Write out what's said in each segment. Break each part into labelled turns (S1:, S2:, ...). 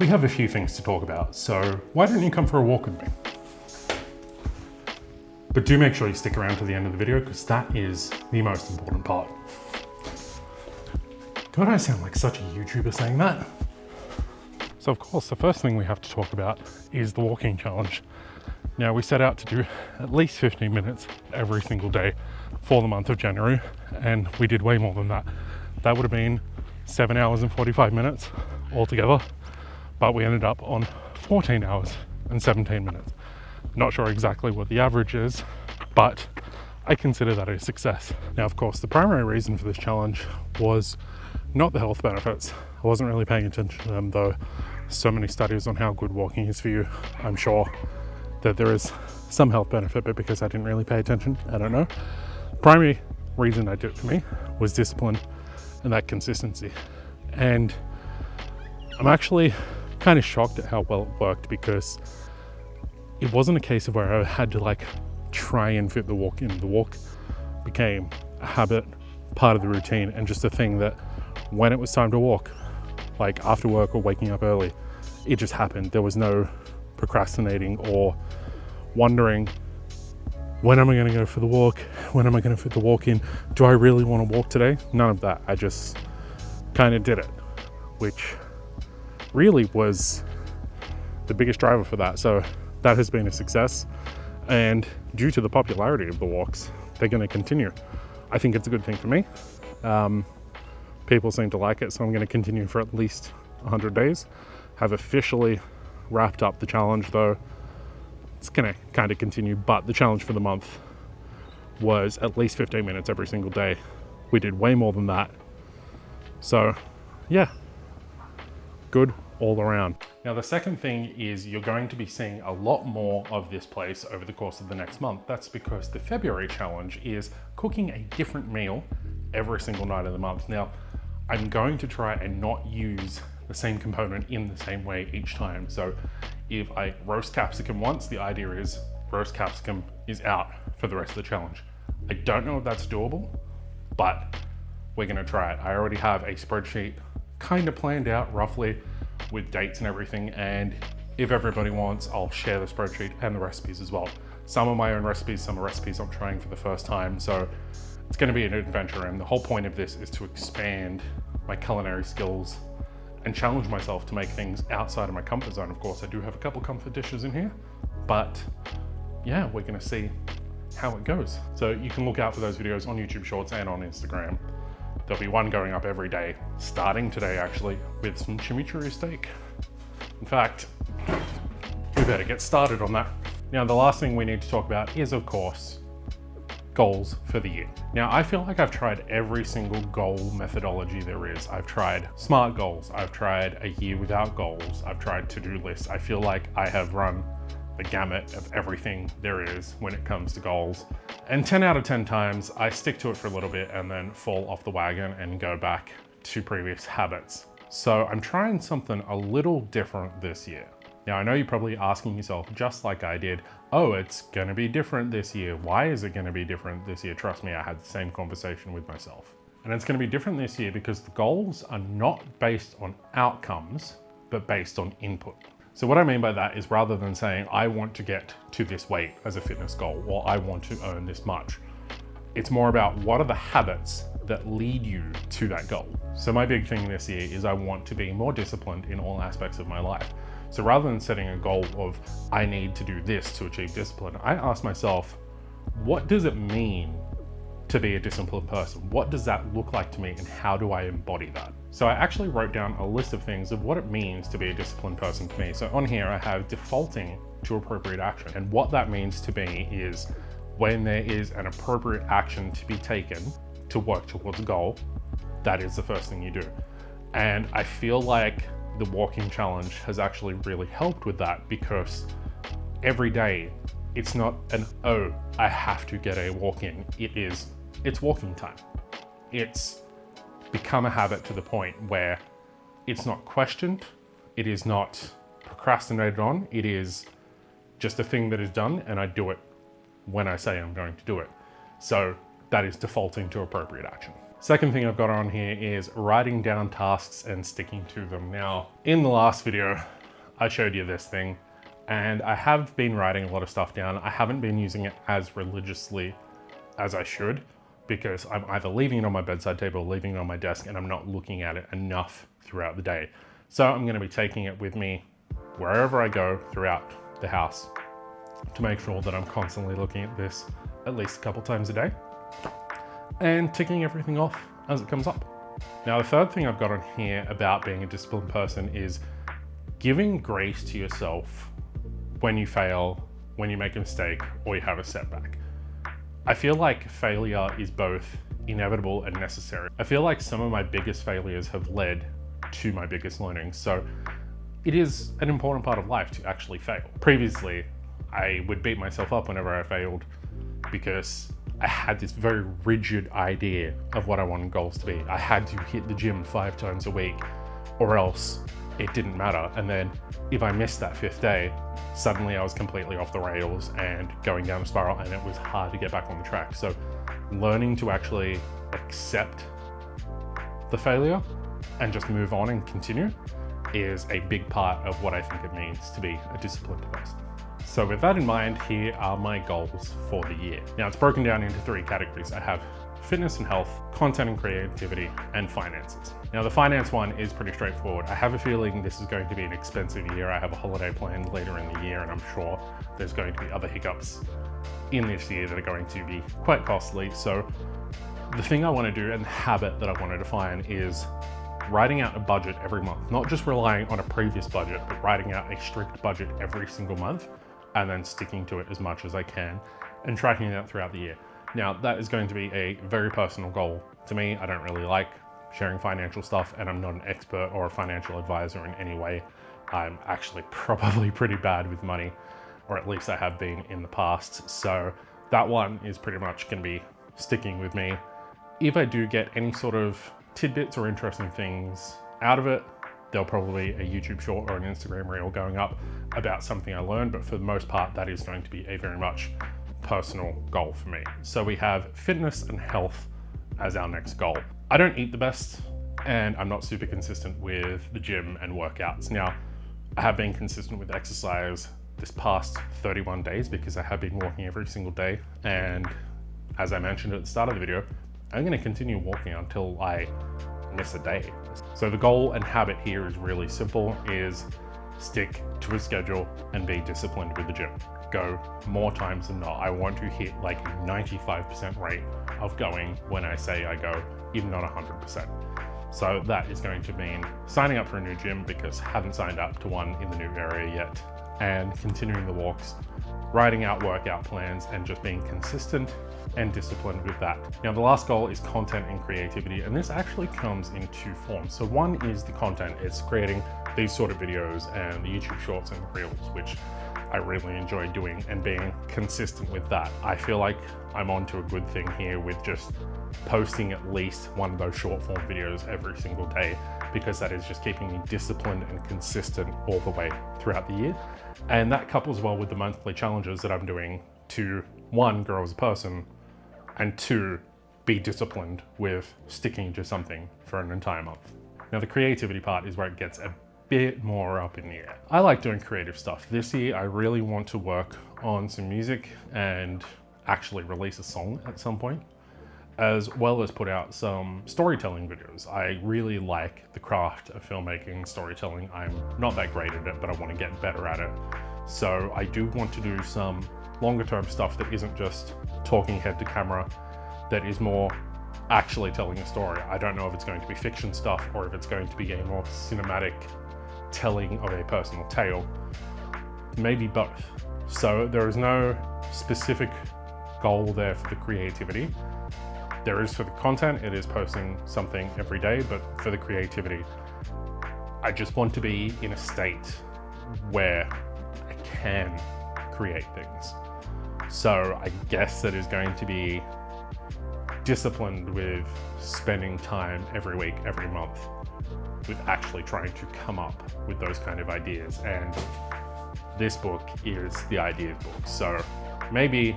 S1: we have a few things to talk about, so why don't you come for a walk with me? But do make sure you stick around to the end of the video because that is the most important part. God, I sound like such a YouTuber saying that. So of course, the first thing we have to talk about is the walking challenge. Now we set out to do at least 15 minutes every single day for the month of January, and we did way more than that. That would have been 7 hours and 45 minutes altogether, but we ended up on 14 hours and 17 minutes. Not sure exactly what the average is, but I consider that a success. Now, of course, the primary reason for this challenge was not the health benefits. I wasn't really paying attention to them, though so many studies on how good walking is for you. I'm sure that there is some health benefit, but because I didn't really pay attention, I don't know. The primary reason I did it for me was discipline and that consistency. And I'm actually kind of shocked at how well it worked, because it wasn't a case of where I had to like try and fit the walk in. The walk became a habit, part of the routine, and just a thing that when it was time to walk, like after work or waking up early, it just happened. There was no procrastinating or wondering, when am I going to go for the walk? When am I going to fit the walk in? Do I really want to walk today? None of that. I just kind of did it, which really was the biggest driver for that. So that has been a success, and due to the popularity of the walks, they're going to continue. I think it's a good thing for me. People seem to like it, so I'm going to continue for at least 100 days. Have officially wrapped up the challenge, though it's going to kind of continue, but the challenge for the month was at least 15 minutes every single day. We did way more than that. So yeah, good all around. Now, the second thing is you're going to be seeing a lot more of this place over the course of the next month. That's because the February challenge is cooking a different meal every single night of the month. Now, I'm going to try and not use the same component in the same way each time. So if I roast capsicum once, the idea is roast capsicum is out for the rest of the challenge. I don't know if that's doable, but we're gonna try it. I already have a spreadsheet kind of planned out roughly with dates and everything, and if everybody wants, I'll share the spreadsheet and the recipes as well. Some are my own recipes, some are recipes I'm trying for the first time, so it's going to be an adventure, and the whole point of this is to expand my culinary skills and challenge myself to make things outside of my comfort zone. Of course, I do have a couple comfort dishes in here, but yeah, we're going to see how it goes. So you can look out for those videos on YouTube Shorts and on Instagram. There'll be one going up every day, starting today actually, with some chimichurri steak. In fact, we better get started on that. Now, the last thing we need to talk about is, of course, goals for the year. Now, I feel like I've tried every single goal methodology there is. I've tried SMART goals, I've tried a year without goals, I've tried to-do lists. I feel like I have run the gamut of everything there is when it comes to goals. And 10 out of 10 times, I stick to it for a little bit and then fall off the wagon and go back to previous habits. So I'm trying something a little different this year. Now, I know you're probably asking yourself, just like I did, oh, it's gonna be different this year. Why is it gonna be different this year? Trust me, I had the same conversation with myself. And it's gonna be different this year because the goals are not based on outcomes, but based on input. So what I mean by that is, rather than saying, I want to get to this weight as a fitness goal, or I want to earn this much, it's more about what are the habits that lead you to that goal. So my big thing this year is I want to be more disciplined in all aspects of my life. So rather than setting a goal of, I need to do this to achieve discipline, I ask myself, what does it mean to be a disciplined person? What does that look like to me, and how do I embody that? So I actually wrote down a list of things of what it means to be a disciplined person to me. So on here, I have defaulting to appropriate action. And what that means to me is when there is an appropriate action to be taken to work towards a goal, that is the first thing you do. And I feel like the walking challenge has actually really helped with that, because every day it's not an, oh, I have to get a walk in. It's walking time. It's become a habit to the point where it's not questioned, it is not procrastinated on, it is just a thing that is done, and I do it when I say I'm going to do it. So that is defaulting to appropriate action. Second thing I've got on here is writing down tasks and sticking to them. Now, in the last video, I showed you this thing, and I have been writing a lot of stuff down. I haven't been using it as religiously as I should, because I'm either leaving it on my bedside table or leaving it on my desk, and I'm not looking at it enough throughout the day. So I'm going to be taking it with me wherever I go throughout the house to make sure that I'm constantly looking at this at least a couple times a day and ticking everything off as it comes up. Now, the third thing I've got on here about being a disciplined person is giving grace to yourself when you fail, when you make a mistake, or you have a setback. I feel like failure is both inevitable and necessary. I feel like some of my biggest failures have led to my biggest learnings. So it is an important part of life to actually fail. Previously, I would beat myself up whenever I failed because I had this very rigid idea of what I wanted goals to be. I had to hit the gym 5 times a week or else it didn't matter. And then if I missed that 5th day, suddenly I was completely off the rails and going down a spiral, and it was hard to get back on the track. So learning to actually accept the failure and just move on and continue is a big part of what I think it means to be a disciplined person. So with that in mind, here are my goals for the year. Now, it's broken down into 3 categories. I have fitness and health, content and creativity, and finances. Now, the finance one is pretty straightforward. I have a feeling this is going to be an expensive year. I have a holiday planned later in the year, and I'm sure there's going to be other hiccups in this year that are going to be quite costly. So the thing I want to do and the habit that I want to define is writing out a budget every month, not just relying on a previous budget, but writing out a strict budget every single month and then sticking to it as much as I can and tracking that throughout the year. Now, that is going to be a very personal goal to me. I don't really like sharing financial stuff, and I'm not an expert or a financial advisor in any way. I'm actually probably pretty bad with money, or at least I have been in the past. So that one is pretty much going to be sticking with me. If I do get any sort of tidbits or interesting things out of it, there'll probably be a YouTube short or an Instagram reel going up about something I learned, but for the most part, that is going to be a very much personal goal for me. So we have fitness and health as our next goal. I don't eat the best, and I'm not super consistent with the gym and workouts. Now, I have been consistent with exercise this past 31 days because I have been walking every single day. And as I mentioned at the start of the video, I'm going to continue walking until I miss a day. So the goal and habit here is really simple, is stick to a schedule and be disciplined with the gym. Go more times than not. I want to hit like 95% rate of going when I say I go, even not 100%. So that is going to mean signing up for a new gym because I haven't signed up to one in the new area yet, and continuing the walks, writing out workout plans, and just being consistent and disciplined with that. Now, the last goal is content and creativity, and this actually comes in 2 forms. So one is the content. It's creating these sort of videos and the YouTube shorts and reels, which I really enjoy doing, and being consistent with that. I feel like I'm onto a good thing here with just posting at least one of those short form videos every single day, because that is just keeping me disciplined and consistent all the way throughout the year. And that couples well with the monthly challenges that I'm doing to, 1, grow as a person, and 2, be disciplined with sticking to something for an entire month. Now, the creativity part is where it gets a bit more up in the air. I like doing creative stuff. This year, I really want to work on some music and actually release a song at some point, as well as put out some storytelling videos. I really like the craft of filmmaking and storytelling. I'm not that great at it, but I want to get better at it. So I do want to do some longer term stuff that isn't just talking head to camera, that is more actually telling a story. I don't know if it's going to be fiction stuff or if it's going to be a more cinematic telling of a personal tale, maybe both. So there is no specific goal there for the creativity. There is for the content, it is posting something every day, but for the creativity, I just want to be in a state where I can create things. So I guess that is going to be disciplined with spending time every week, every month, with actually trying to come up with those kind of ideas. And this book is the ideas book. So maybe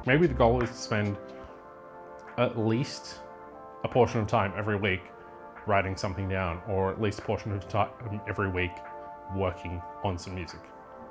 S1: the goal is to spend at least a portion of time every week writing something down, or at least a portion of time every week working on some music.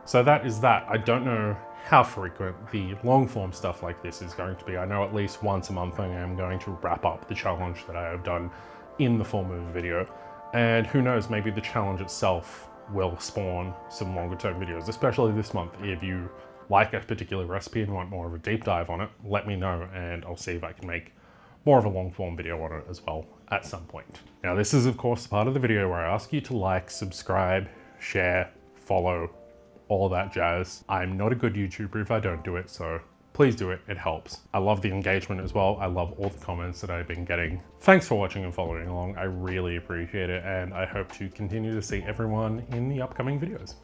S1: So that is that. I don't know how frequent the long form stuff like this is going to be. I know at least once a month I am going to wrap up the challenge that I have done in the form of a video. And who knows, maybe the challenge itself will spawn some longer term videos, especially this month. If you like a particular recipe and want more of a deep dive on it, let me know and I'll see if I can make more of a long form video on it as well at some point. Now this is of course part of the video where I ask you to like, subscribe, share, follow, all that jazz. I'm not a good YouTuber if I don't do it, so please do it, it helps. I love the engagement as well. I love all the comments that I've been getting. Thanks for watching and following along. I really appreciate it, and I hope to continue to see everyone in the upcoming videos.